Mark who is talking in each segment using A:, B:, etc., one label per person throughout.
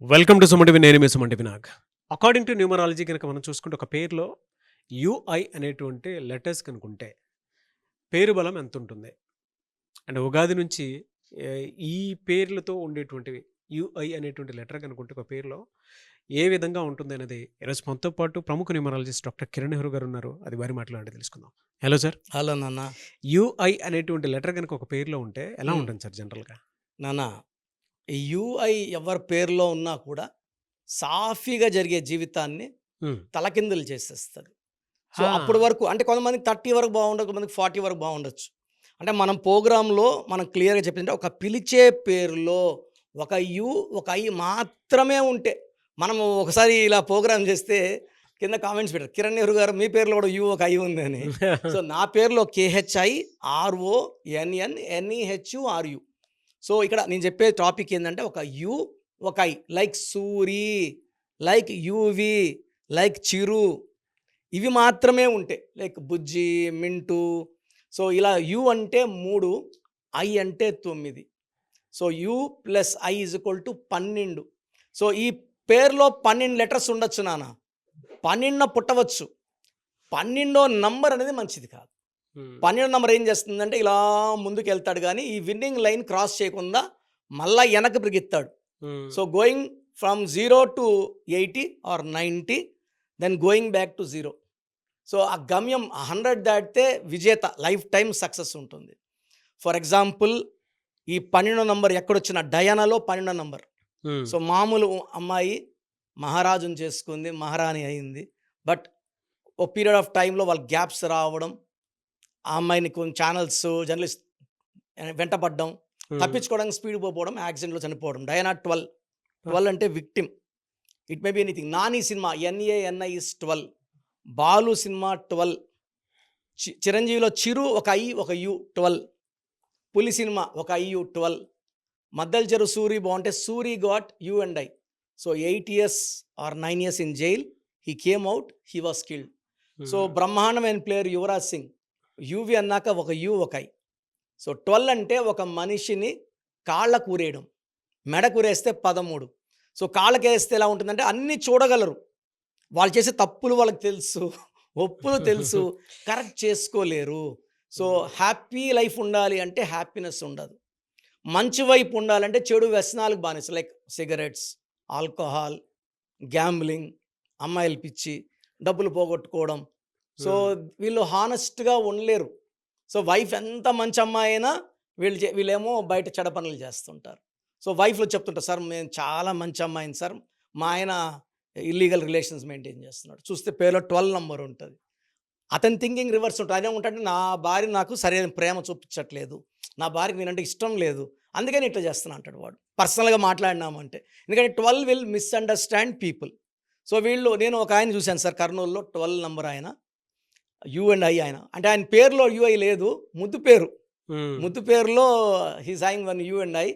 A: Welcome to Suman నేను మీ Suman వినాగ్. According to numerology కనుక మనం చూసుకుంటే ఒక పేరులో యుఐ అనేటువంటి లెటర్స్ కనుకుంటే పేరు బలం ఎంత ఉంటుంది అండ్ ఉగాది నుంచి ఈ పేర్లతో ఉండేటువంటివి యుఐ అనేటువంటి లెటర్ కనుకుంటే ఒక పేరులో ఏ విధంగా ఉంటుంది అనేది ఈరోజు మనతో పాటు ప్రముఖ న్యూమరాలజిస్ట్ డాక్టర్ కిరణ్ నెహ్రూ గారు ఉన్నారు. అది వారి మాట్లాడి తెలుసుకుందాం. Hello sir.
B: హలో నాన్న.
A: యుఐ అనేటువంటి లెటర్ కనుక ఒక పేరులో ఉంటే ఎలా
B: మ్మ్.
A: ఉంటుంది సార్ జనరల్గా?
B: నాన్న, ఈ యూఐ ఎవరి పేరులో ఉన్నా కూడా సాఫీగా జరిగే జీవితాన్ని తలకిందులు చేసేస్తుంది. సో అప్పటి వరకు అంటే కొంతమందికి 30 వరకు బాగుండదు, కొంతమందికి 40 వరకు బాగుండొచ్చు. అంటే మనం ప్రోగ్రాంలో మనం క్లియర్గా చెప్పిందంటే ఒక పిలిచే పేరులో ఒక యు ఒక ఐ మాత్రమే ఉంటే మనము ఒకసారి ఇలా ప్రోగ్రామ్ చేస్తే కింద కామెంట్స్ పెట్టారు, కిరణ్ నెహ్రూ గారు మీ పేరులో కూడా యు ఒక ఐ ఉంది అని. సో నా పేరులో KHI RONNNEHURU. సో ఇక్కడ నేను చెప్పే టాపిక్ ఏంటంటే ఒక యు ఒక I, like Suri, like Yuvi, like Chiru, ఇవి మాత్రమే ఉంటాయి. లైక్ బుజ్జి, మింటూ. సో ఇలా యు అంటే 3, ఐ అంటే 9. So U plus I is equal to 12. So ఈ పేరులో 12 లెటర్స్ ఉండొచ్చు నాన్న, 12 పుట్టవచ్చు. 12వ నంబర్ అనేది మంచిది కాదు. 12 నంబర్ ఏం చేస్తుందంటే ఇలా ముందుకు వెళ్తాడు, కానీ ఈ విన్నింగ్ లైన్ క్రాస్ చేయకుండా మళ్ళీ వెనక్కి బ్రిగిస్తాడు. So going from 0 to 80 or 90, then going back to 0. So ఆ గమ్యం 100 దాటితే విజేత, లైఫ్ టైం సక్సెస్ ఉంటుంది. ఫర్ ఎగ్జాంపుల్ ఈ 12వ నంబర్ ఎక్కడొచ్చిన డయానాలో 12వ నంబర్. సో మామూలు అమ్మాయి మహారాజుని చేసుకుంది, మహారాణి అయింది. బట్ ఓ పీరియడ్ ఆఫ్ టైంలో వాళ్ళ గ్యాప్స్ రావడం, ఆ అమ్మాయిని కొన్ని ఛానల్స్ జర్నలిస్ట్ వెంటపడడం, తప్పించుకోవడానికి స్పీడ్ పోవడం, యాక్సిడెంట్లో చనిపోవడం. డయానా 12 అంటే victim. It may be anything. Nani cinema NANI is 12. Balu cinema 12. చిరంజీవిలో చిరు ఒక ఐ ఒక యు 12. పులి సినిమా ఒక IU 12. మద్దల్ చెరు సూరి బాగుంటే Suri got you and I. So 8 years or 9 years in jail. He came out, he was killed. So బ్రహ్మాండమైన player Yuvraj Singh, UV అన్నాక ఒక U ఒక ఐ. సో 12 అంటే ఒక మనిషిని కాళ్ళ కూరేయడం, మెడ కూరేస్తే 13. సో కాళ్ళకేస్తే ఎలా ఉంటుందంటే అన్నీ చూడగలరు, వాళ్ళు చేసే తప్పులు వాళ్ళకి తెలుసు, ఒప్పులు తెలుసు, కరెక్ట్ చేసుకోలేరు. సో హ్యాపీ లైఫ్ ఉండాలి అంటే హ్యాపీనెస్ ఉండదు. మంచి వైపు ఉండాలంటే చెడు వ్యసనాలకు బానిస, లైక్ సిగరెట్స్, ఆల్కహాల్, గ్యాంబ్లింగ్, అమ్మాయిలు పిచ్చి, డబ్బులు పోగొట్టుకోవడం. సో వీళ్ళు హానెస్ట్గా ఉండలేరు. సో వైఫ్ ఎంత మంచి అమ్మాయి అయినా వీళ్ళేమో బయట చెడ పనులు చేస్తుంటారు. సో వైఫ్లో చెప్తుంటారు, సార్ మేము చాలా మంచి అమ్మాయిని సార్, మా ఆయన ఇల్లీగల్ రిలేషన్స్ మెయింటైన్ చేస్తున్నాడు. చూస్తే పేరులో 12 నంబర్ ఉంటుంది. అతని థింకింగ్ రివర్స్ ఉంటుంది. ఆయన ఏమంటాడంటే నా భార్య నాకు సరైన ప్రేమ చూపించట్లేదు, నా భార్యకి నేనంటే ఇష్టం లేదు, అందుకని ఇట్లా చేస్తున్నా అంటాడు వాడు. పర్సనల్గా మాట్లాడినామంటే, ఎందుకంటే 12 విల్ మిస్అండర్స్టాండ్ పీపుల్. సో వీళ్ళు, నేను ఒక ఆయన చూశాను సార్ కర్నూలులో, 12 నంబర్ ఆయన, యు అండ్ ఐ ఆయన. అంటే ఆయన పేరులో యుఐ లేదు, ముద్దు పేరులో he's having one you and I.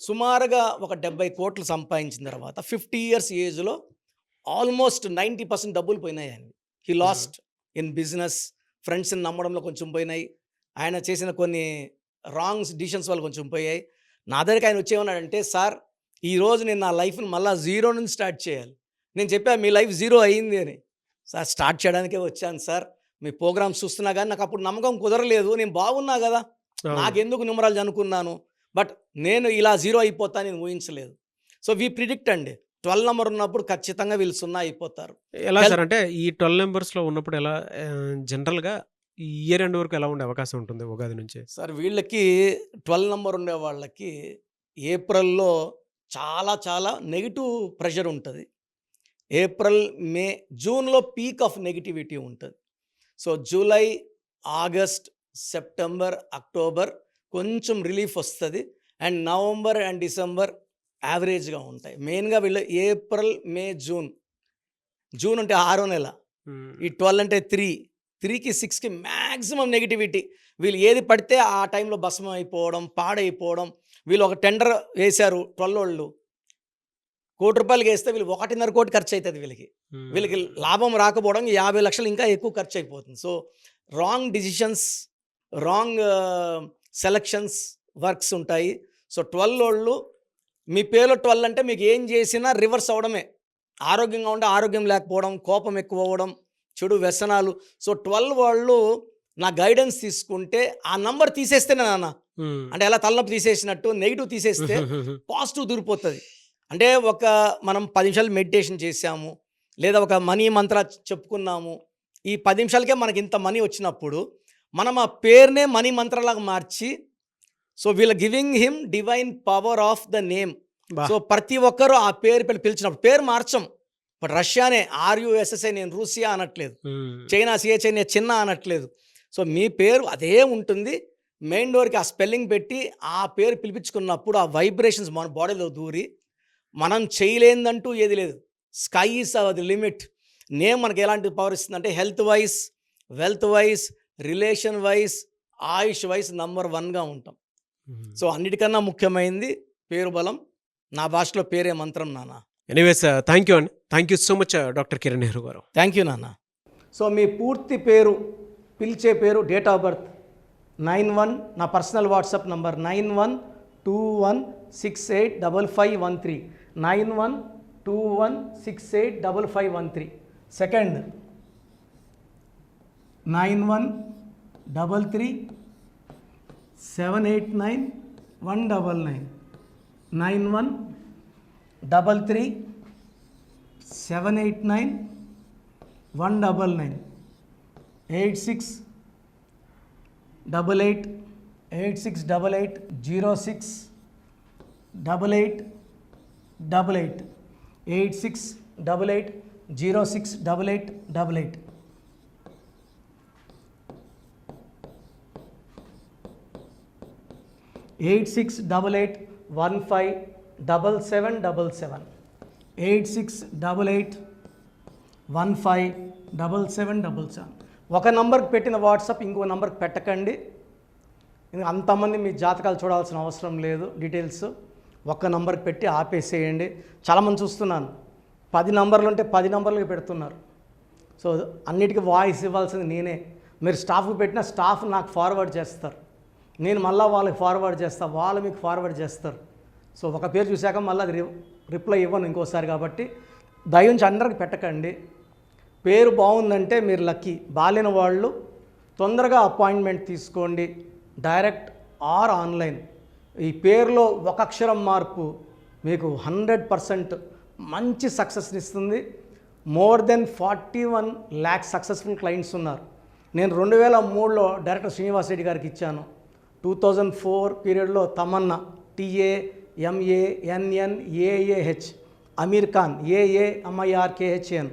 B: సుమారుగా ఒక 70 కోట్లు సంపాదించిన తర్వాత 50 years ఏజ్లో ఆల్మోస్ట్ 90% డబ్బులు పోయినాయి ఆయన. హీ లాస్ట్ ఇన్ బిజినెస్, ఫ్రెండ్స్ని నమ్మడంలో కొంచెం పోయినాయి, ఆయన చేసిన కొన్ని రాంగ్స్ డిసిషన్స్ వల్ల కొంచెం పోయాయి. నా దగ్గరికి ఆయన వచ్చేమన్నాడంటే, సార్ ఈరోజు నేను నా లైఫ్ని మళ్ళీ 0 నుంచి స్టార్ట్ చేయాలి. నేను చెప్పాను మీ లైఫ్ 0 అయింది అని. సార్ స్టార్ట్ చేయడానికే వచ్చాను సార్, మీ ప్రోగ్రామ్స్ చూస్తున్నా కానీ నాకు అప్పుడు నమ్మకం కుదరలేదు, నేను బాగున్నా కదా, నాకెందుకు న్యూమరాలజీ అనుకున్నాను, బట్ నేను ఇలా 0 అయిపోతా నేను ఊహించలేదు. సో వీ ప్రిడిక్ట్ అండి, 12 నంబర్ ఉన్నప్పుడు ఖచ్చితంగా వీళ్ళు 0 అయిపోతారు.
A: ఎలా సార్ అంటే ఈ 12 నెంబర్స్లో ఉన్నప్పుడు ఎలా జనరల్గా ఇయర్ ఎండ్ వరకు ఎలా ఉండే అవకాశం ఉంటుంది ఉగాది నుంచి?
B: సార్ వీళ్ళకి 12 నంబర్ ఉండే వాళ్ళకి ఏప్రిల్లో చాలా చాలా నెగిటివ్ ప్రెషర్ ఉంటుంది. ఏప్రిల్, మే, జూన్లో పీక్ ఆఫ్ నెగిటివిటీ ఉంటుంది. So July, August, September, October కొంచెం రిలీఫ్ వస్తుంది. అండ్ నవంబర్ అండ్ డిసెంబర్ యావరేజ్గా ఉంటాయి. మెయిన్గా వీళ్ళు ఏప్రిల్, మే, జూన్ అంటే 6వ నెల, ఈ 12 అంటే 3కి 6కి మ్యాక్సిమం నెగిటివిటీ. వీళ్ళు ఏది పడితే ఆ టైంలో భస్మం అయిపోవడం, పాడైపోవడం. వీళ్ళు ఒక టెండర్ వేశారు 12 వాళ్ళు, ₹1,00,00,000 వేస్తే వీళ్ళు 1.5 కోటి ఖర్చు అవుతుంది. వీళ్ళకి లాభం రాకపోవడం 50 లక్షలు ఇంకా ఎక్కువ ఖర్చు అయిపోతుంది. So wrong decisions, wrong selections, works ఉంటాయి. సో 12 వాళ్ళు మీ పేరులో 12 అంటే మీకు ఏం చేసినా రివర్స్ అవ్వడమే. ఆరోగ్యంగా ఉంటే ఆరోగ్యం లేకపోవడం, కోపం ఎక్కువ అవ్వడం, చెడు వ్యసనాలు. సో 12 వాళ్ళు నా గైడెన్స్ తీసుకుంటే ఆ నంబర్ తీసేస్తేనే నాన్న. అంటే ఎలా తలనొప్పి తీసేసినట్టు నెగిటివ్ తీసేస్తే పాజిటివ్ దూరిపోతుంది. అంటే మనం 10 నిమిషాలు మెడిటేషన్ చేసాము, లేదా ఒక మనీ మంత్ర చెప్పుకున్నాము. ఈ 10 నిమిషాలకే మనకి ఇంత మనీ వచ్చినప్పుడు మనం ఆ పేరునే మనీ మంత్రలాగా మార్చి, సో వీళ్ళ giving him divine power of the name. So ప్రతి ఒక్కరూ ఆ పేరు పిలిచినప్పుడు పేరు మార్చం. ఇప్పుడు రష్యానే RUSSA, నేను రూసియా అనట్లేదు. చైనా CHI నేను చిన్న అనట్లేదు. సో మీ పేరు అదే ఉంటుంది. మెయిన్ డోర్కి ఆ స్పెల్లింగ్ పెట్టి ఆ పేరు పిలిపించుకున్నప్పుడు ఆ వైబ్రేషన్స్ మన బాడీలో దూరి మనం చేయలేదంటూ ఏది లేదు. Sky is the limit. Name మనకి ఎలాంటి పవర్ ఇస్తుందంటే health wise, wealth wise, relation wise, ఆయుష్ వైజ్ నంబర్ 1గా ఉంటాం. సో అన్నిటికన్నా ముఖ్యమైనది పేరు బలం. నా భాషలో పేరే మంత్రం నాన్న.
A: ఎనీవేస్ థ్యాంక్ యూ అండి. Thank you so much doctor Kiran Nehru గారు.
B: థ్యాంక్ యూ నాన్న. సో మీ పూర్తి పేరు, పిలిచే పేరు, డేట్ ఆఫ్ బర్త్ 91, నా పర్సనల్ వాట్సాప్ నంబర్ 9121685513, 9121685513. సెకండ్ 9133789199, 9133789199, 868886880688, 8688068888. 8688157777, 8688157777. ఒక నంబర్కి పెట్టిన వాట్సాప్ ఇంకో నంబర్కి పెట్టకండి. అంతమంది మీ జాతకాలు చూడాల్సిన అవసరం లేదు. డీటెయిల్స్ ఒక్క నంబర్కి పెట్టి ఆపేసేయండి. చాలామంది చూస్తున్నాను 10 నంబర్లు ఉంటే 10 నంబర్లకి పెడుతున్నారు. సో అన్నిటికీ వాయిస్ ఇవ్వాల్సింది నేనే. మీరు స్టాఫ్కి పెట్టిన స్టాఫ్ నాకు ఫార్వర్డ్ చేస్తారు, నేను మళ్ళీ వాళ్ళకి ఫార్వర్డ్ చేస్తాను, వాళ్ళు మీకు ఫార్వర్డ్ చేస్తారు. సో ఒక పేరు చూశాక మళ్ళీ అది రిప్లై ఇవ్వను ఇంకోసారి. కాబట్టి దయించి అందరికి పెట్టకండి. పేరు బాగుందంటే మీరు లక్కీ. బాలేని వాళ్ళు తొందరగా అపాయింట్మెంట్ తీసుకోండి, డైరెక్ట్ ఆర్ ఆన్లైన్. ఈ పేరులో ఒక అక్షరం మార్పు మీకు 100% మంచి సక్సెస్ని ఇస్తుంది. More than 41 lakh successful clients ఉన్నారు. నేను 2003లో డైరెక్టర్ శ్రీనివాస్ రెడ్డి గారికి ఇచ్చాను. 2004 పీరియడ్లో తమన్నా, TAMANNAAH, అమీర్ ఖాన్, AAMIRKHAN,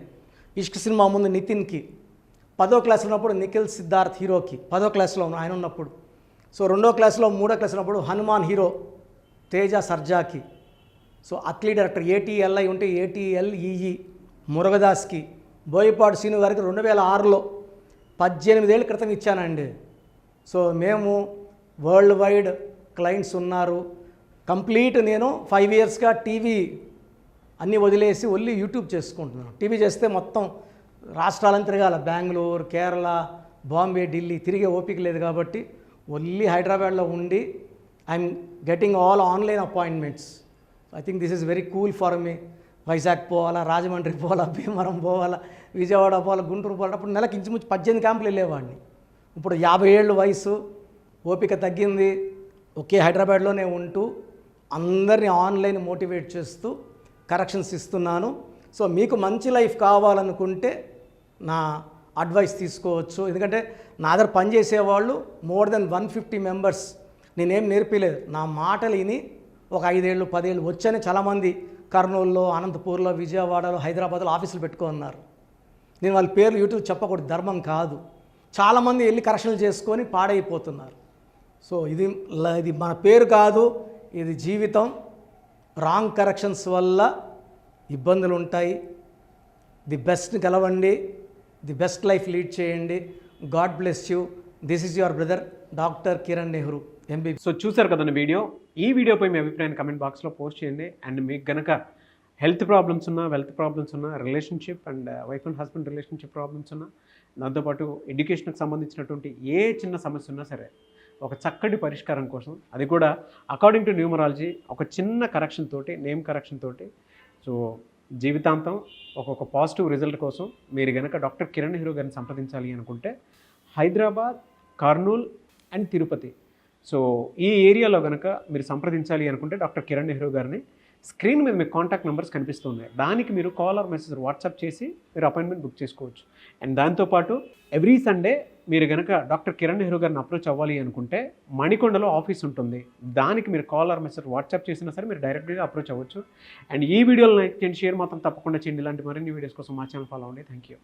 B: ఇష్క్ సినిమా ముందు నితిన్కి, 10వ క్లాస్ ఉన్నప్పుడు నిఖిల్ సిద్ధార్థ్ హీరోకి, 10వ క్లాస్లో ఆయన ఉన్నప్పుడు. సో 2వ క్లాస్లో 3వ క్లాస్ ఉన్నప్పుడు హనుమాన్ హీరో తేజ సర్జాకి. సో అథ్లీట్ డైరెక్టర్ ATLI ఉంటే ATLEE మురుగదాస్కి, బోయపాటి శ్రీను గారికి 2006లో 18 ఏళ్ళ క్రితం ఇచ్చానండి. సో మేము వరల్డ్ వైడ్ క్లయింట్స్ ఉన్నారు. కంప్లీట్ నేను 5 ఇయర్స్గా టీవీ అన్నీ వదిలేసి ఓన్లీ యూట్యూబ్ చేసుకుంటున్నాను. టీవీ చేస్తే మొత్తం రాష్ట్రాలను తిరగాల, బెంగళూరు, కేరళ, బాంబే, ఢిల్లీ తిరిగే ఓపిక లేదు. కాబట్టి ఓన్లీ హైదరాబాద్లో ఉండి I'm getting all online appointments. I think this is very cool for me. Vizag పోవాలా, రాజమండ్రి పోవాలా, భీమవరం పోవాలా, విజయవాడ పోవాలా, గుంటూరు పోవాలా. అప్పుడు నెలకు ఇంచుమించు 18 క్యాంపులు వెళ్ళేవాడిని. ఇప్పుడు 50 ఏళ్ళు వయసు, ఓపిక తగ్గింది. ఒకే హైదరాబాద్లోనే ఉంటూ అందరినీ ఆన్లైన్ మోటివేట్ చేస్తూ కరెక్షన్స్ ఇస్తున్నాను. సో మీకు మంచి లైఫ్ కావాలనుకుంటే నా అడ్వైస్ తీసుకోవచ్చు. ఎందుకంటే నా దగ్గర పనిచేసేవాళ్ళు మోర్ దెన్ 150 మెంబర్స్. నేనేం నేర్పిలేదు, నా మాటలు విని ఒక 5 ఏళ్ళు 10 ఏళ్ళు వచ్చని చాలామంది కర్నూలులో, అనంతపూర్లో, విజయవాడలో, హైదరాబాద్లో ఆఫీసులు పెట్టుకున్నారు. నేను వాళ్ళ పేర్లు యూట్యూబ్ చెప్పకూడదు, ధర్మం కాదు. చాలామంది వెళ్ళి కరెక్షన్లు చేసుకొని పాడైపోతున్నారు. సో ఇది మన పేరు కాదు, ఇది జీవితం. రాంగ్ కరెక్షన్స్ వల్ల ఇబ్బందులు ఉంటాయి. ది బెస్ట్ గెలవండి, ది బెస్ట్ లైఫ్ లీడ్ చేయండి. God bless you. This is your brother doctor Kiran Nehru MB.
A: So చూసారు కదండి వీడియో. ఈ వీడియోపై మీ అభిప్రాయాన్ని కమెంట్ బాక్స్లో పోస్ట్ చేయండి. అండ్ మీకు గనక హెల్త్ ప్రాబ్లమ్స్ ఉన్నా, వెల్త్ ప్రాబ్లమ్స్ ఉన్నా, relationship and wife and husband relationship problems ఉన్నా, దాంతోపాటు ఎడ్యుకేషన్కి సంబంధించినటువంటి ఏ చిన్న సమస్య ఉన్నా సరే ఒక చక్కటి పరిష్కారం కోసం, అది కూడా అకార్డింగ్ టు న్యూమరాలజీ ఒక చిన్న కరెక్షన్ తోటి, నేమ్ కరెక్షన్ తోటి, సో జీవితాంతం ఒక్కొక్క పాజిటివ్ రిజల్ట్ కోసం మీరు కనుక డాక్టర్ కిరణ్ నెహ్రూ గారిని సంప్రదించాలి అనుకుంటే హైదరాబాద్, కర్నూల్ అండ్ తిరుపతి, సో ఈ ఏరియాలో కనుక మీరు సంప్రదించాలి అనుకుంటే డాక్టర్ కిరణ్ నెహ్రూ గారిని స్క్రీన్ మీద మీకు కాంటాక్ట్ నెంబర్స్ కనిపిస్తున్నాయి, దానికి మీరు కాల్ ఆర్ మెసేజ్ వాట్సాప్ చేసి మీరు అపాయింట్మెంట్ బుక్ చేసుకోవచ్చు. అండ్ దాంతోపాటు ఎవ్రీ సండే మీరు కనుక డాక్టర్ కిరణ్ నెహ్రూ గారిని అప్రోచ్ అవ్వాలి అనుకుంటే మణికొండలో ఆఫీస్ ఉంటుంది, దానికి మీరు కాల్ ఆర్ మెసేజ్ వాట్సాప్ చేసినా సరే మీరు డైరెక్ట్గా అప్రోచ్ అవ్వచ్చు. అండ్ ఈ వీడియోలో లైక్ చేయండి, షేర్ మాత్రం తప్పకుండా చేయండి. ఇలాంటి మరిన్ని వీడియోస్ కోసం మా ఛానల్ ఫాలో అవ్వండి. Thank you.